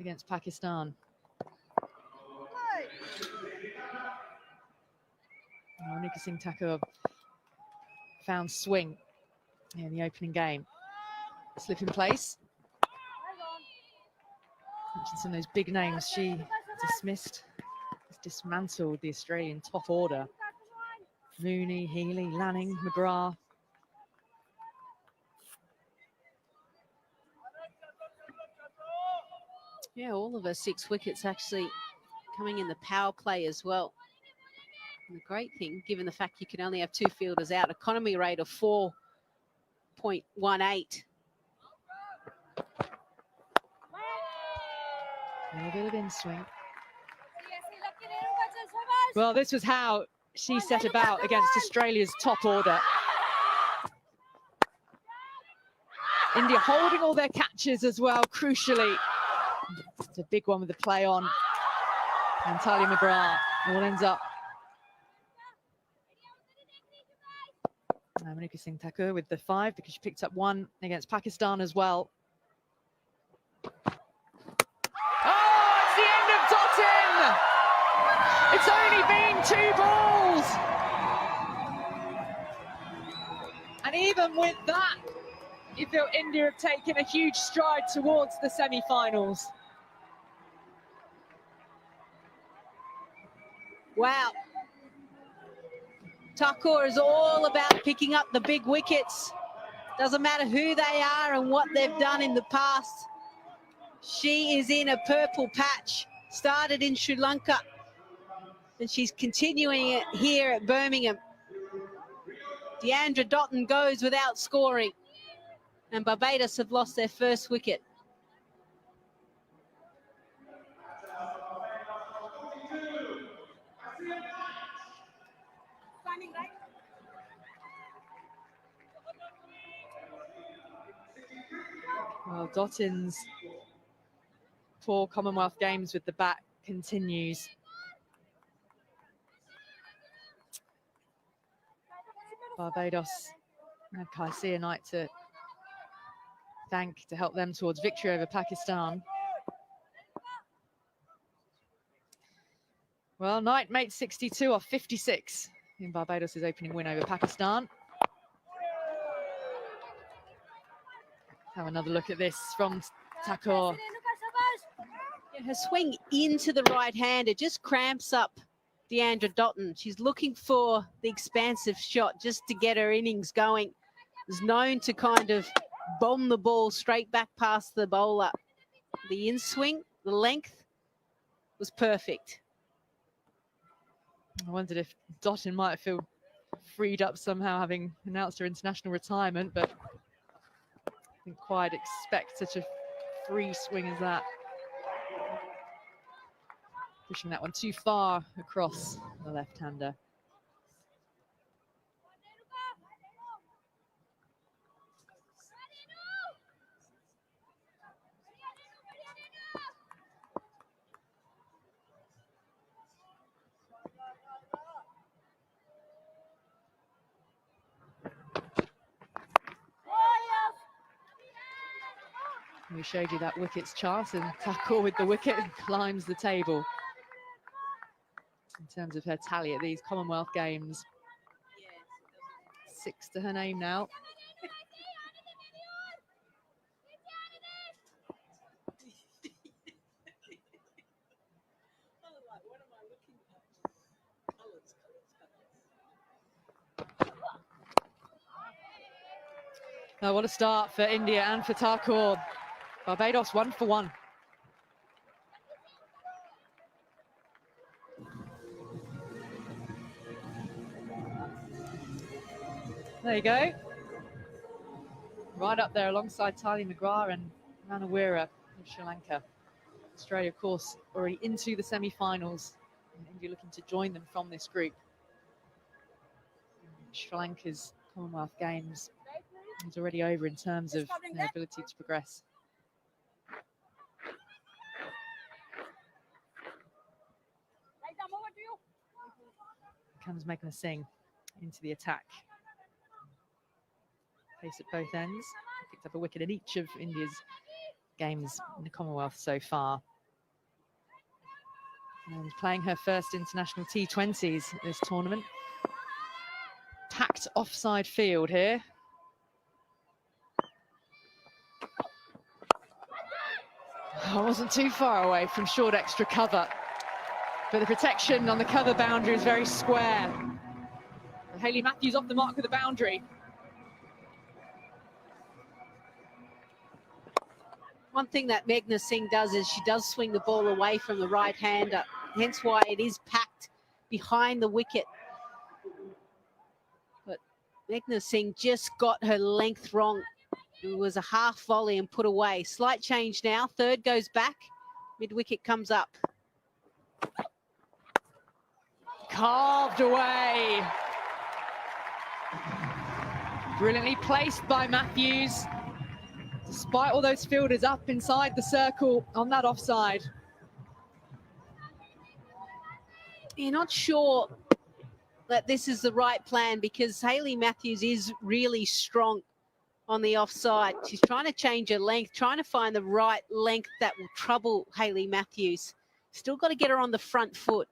against Pakistan. Anika Singh Thakur found swing in the opening game. Slip in place. Mentioned some of those big names she dismantled the Australian top order. Mooney, Healy, Lanning, McGrath. Yeah, all of her 6 wickets actually coming in the power play as well. And the great thing, given the fact you can only have 2 fielders out, economy rate of 4.18. A little bit of in swing. Well, this was how she set about against Australia's top order. India holding all their catches as well, crucially. It's a big one with the play on. And Talia McGrath all ends up. Manika Singh Thakur with the 5 because she picked up 1 against Pakistan as well. It's only been 2 balls. And even with that, you feel India have taken a huge stride towards the semi-finals. Wow. Thakur is all about picking up the big wickets. Doesn't matter who they are and what they've done in the past. She is in a purple patch. Started in Sri Lanka. And she's continuing it here at Birmingham. Deandra Dottin goes without scoring. And Barbados have lost their first wicket. Well, Dottin's poor Commonwealth Games with the bat continues. Barbados had Kaisia Knight to thank to help them towards victory over Pakistan. Well, Knight made 62 off 56 in Barbados' opening win over Pakistan. Have another look at this from Thakur. Yeah, her swing into the right hand, it just cramps up Deandra Dottin. She's looking for the expansive shot just to get her innings going. Is known to kind of bomb the ball straight back past the bowler. The in-swing, the length was perfect. I wondered if Dottin might feel freed up somehow having announced her international retirement, but I didn't quite expect such a free swing as that. Pushing that one too far across the left-hander. We showed you that wickets chart, and Thakur with the wicket climbs the table in terms of her tally at these Commonwealth Games. 6 to her name now. Oh, what a start for India and for Thakur. Barbados 1 for 1. There you go. Right up there alongside Talia McGrath and Ranawira of Sri Lanka. Australia, of course, already into the semi-finals. And India looking to join them from this group. Sri Lanka's Commonwealth Games is already over in terms of their ability to progress. Comes making a sing into the attack. Pace at both ends. Picked up a wicket in each of India's games in the Commonwealth so far. and playing her first international T20s this tournament. Packed offside field here. I wasn't too far away from short extra cover, but the protection on the cover boundary is very square. And Hayley Matthews off the mark of the boundary. One thing that Meghna Singh does is she does swing the ball away from the right-hander, hence why it is packed behind the wicket. But Meghna Singh just got her length wrong. It was a half volley and put away. Slight change now. Third goes back. Mid-wicket comes up. Carved away. Brilliantly placed by Matthews. Despite all those fielders up inside the circle on that offside. You're not sure that this is the right plan because Hayley Matthews is really strong on the offside. She's trying to change her length, trying to find the right length that will trouble Hayley Matthews. Still got to get her on the front foot.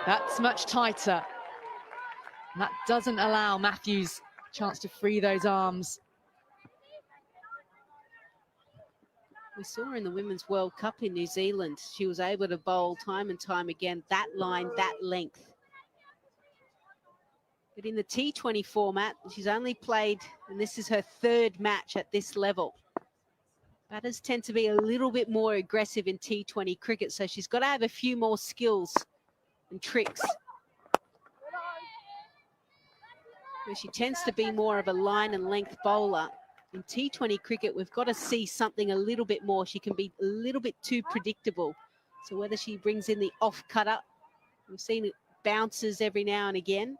That's much tighter. And that doesn't allow Matthews a chance to free those arms. We saw her in the Women's World Cup in New Zealand. She was able to bowl time and time again, that line, that length. But in the T20 format, she's only played, and this is her third match at this level. Batters tend to be a little bit more aggressive in T20 cricket, so she's got to have a few more skills and tricks. Where she tends to be more of a line and length bowler. In T20 cricket, we've got to see something a little bit more. She can be a little bit too predictable. So whether she brings in the off cutter, we've seen it bounces every now and again.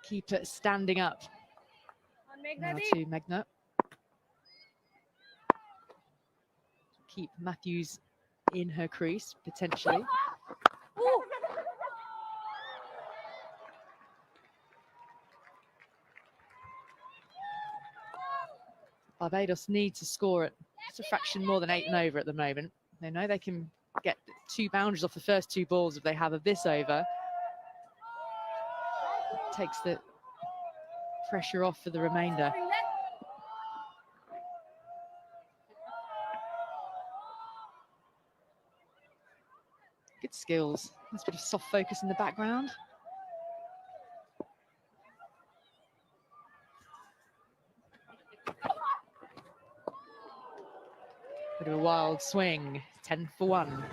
Keep it standing up. Now to Meghna. Keep Matthews in her crease, potentially. Barbados need to score it. It's a fraction more than 8 and over at the moment. They know they can get 2 boundaries off the first 2 balls if they have of this over. Takes the pressure off for the remainder. Good skills. Nice bit of soft focus in the background. Bit of a wild swing. 10 for 1.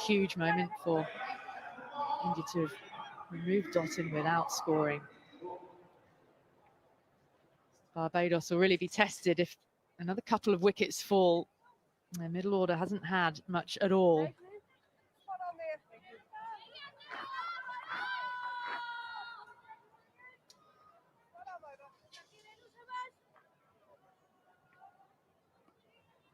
Huge moment for India to have removed Dottin without scoring. Barbados will really be tested if another couple of wickets fall. Their middle order hasn't had much at all.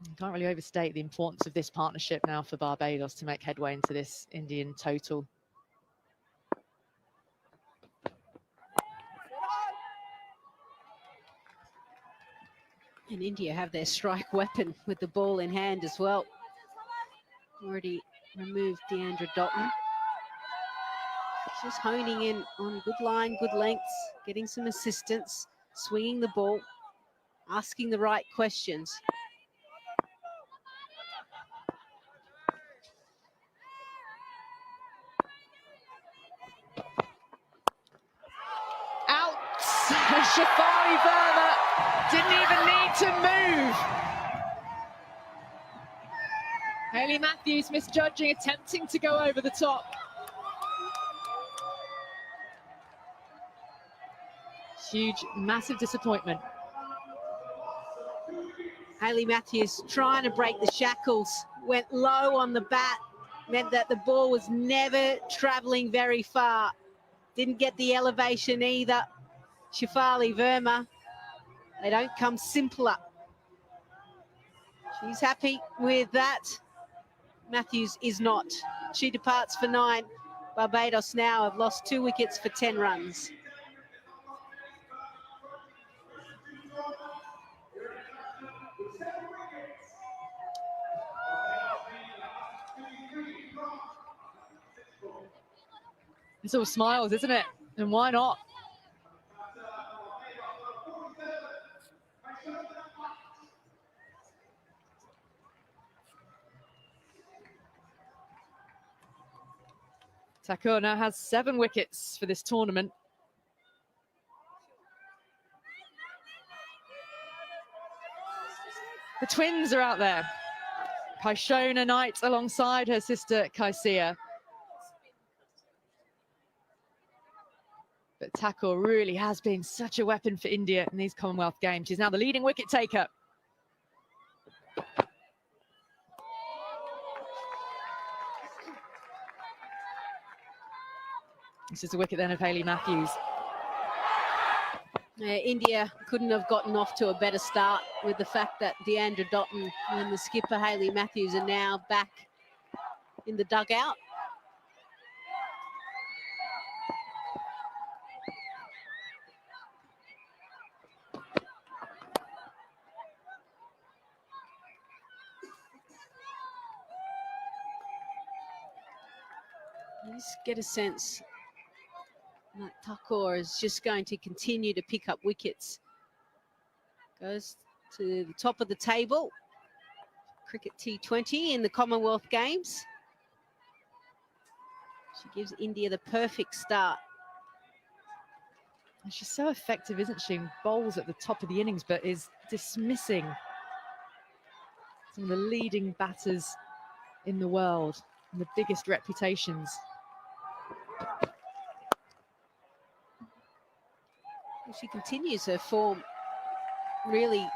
You can't really overstate the importance of this partnership now for Barbados to make headway into this Indian total. And India have their strike weapon with the ball in hand as well. Already removed Deandra Dottin. Just honing in on good line, good lengths, getting some assistance, swinging the ball, asking the right questions. Out! Shafari Verma didn't even need to move. Hayley Matthews misjudging, attempting to go over the top. Huge, massive disappointment. Hayley Matthews trying to break the shackles, went low on the bat, meant that the ball was never travelling very far. Didn't get the elevation either. Shefali Verma, they don't come simpler. She's happy with that. Matthews is not. She departs for 9. Barbados now have lost 2 wickets for 10 runs. It's all smiles, isn't it? And why not? Thakur now has 7 wickets for this tournament. The twins are out there. Kaishona Knight alongside her sister Kaisia. But Thakur really has been such a weapon for India in these Commonwealth Games. She's now the leading wicket taker. This is a wicket then of Hayley Matthews. India couldn't have gotten off to a better start with the fact that Deandra Dotton and the skipper Hayley Matthews are now back in the dugout. You just get a sense that Thakur is just going to continue to pick up wickets. Goes to the top of the table. Cricket T20 in the Commonwealth Games. She gives India the perfect start. And she's so effective, isn't she? Bowls at the top of the innings, but is dismissing some of the leading batters in the world and the biggest reputations. She continues her form really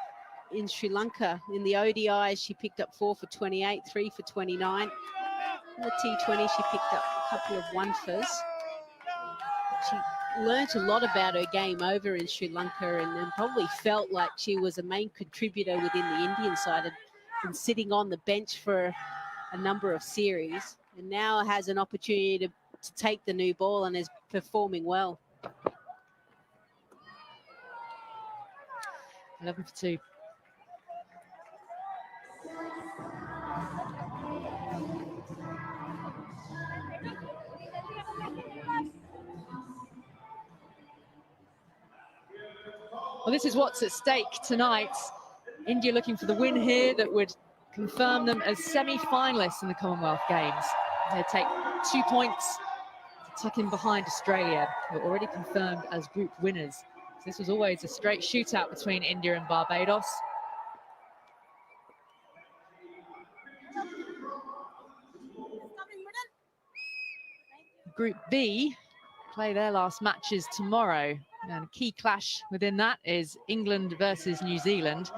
in Sri Lanka. In the ODIs, she picked up 4 for 28, 3 for 29. In the T20, she picked up a couple of one-fers. She learnt a lot about her game over in Sri Lanka and then probably felt like she was a main contributor within the Indian side and been sitting on the bench for a number of series and now has an opportunity to take the new ball and is performing well. 11 for 2. Well, this is what's at stake tonight. India looking for the win here that would confirm them as semi-finalists in the Commonwealth Games. They take 2 points to tuck in behind Australia, who are already confirmed as group winners. This was always a straight shootout between India and Barbados. Group B play their last matches tomorrow. And a key clash within that is England versus New Zealand.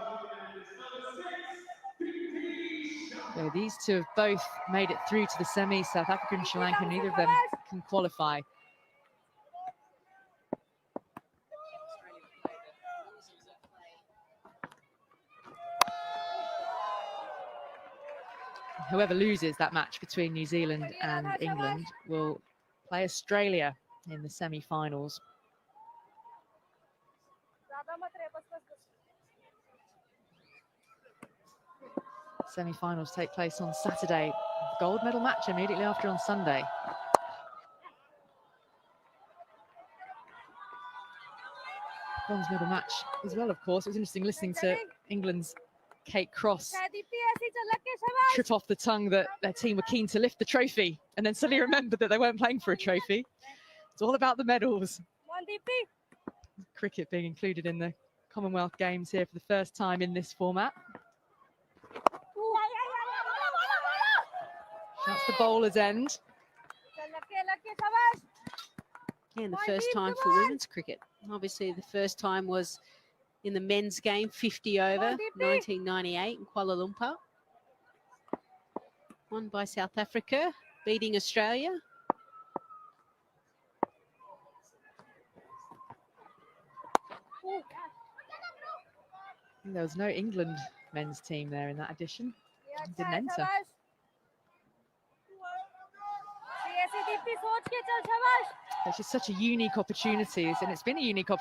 So these two have both made it through to the semis. South Africa and Sri Lanka, neither of them can qualify. Whoever loses that match between New Zealand and England will play Australia in the semi-finals. Semi-finals take place on Saturday. Gold medal match immediately after on Sunday. Bronze medal match as well, of course. It was interesting listening to England's Kate Cross trip off the tongue that their team were keen to lift the trophy and then suddenly remembered that they weren't playing for a trophy. It's all about the medals. Cricket being included in the Commonwealth Games here for the first time in this format. That's the bowler's end. And the first time for women's cricket. Obviously, the first time was in the men's game, 50 over, 1998 in Kuala Lumpur. Won by South Africa, beating Australia. There was no England men's team there in that edition. Didn't enter. It's just such a unique opportunity, and it's been a unique opportunity.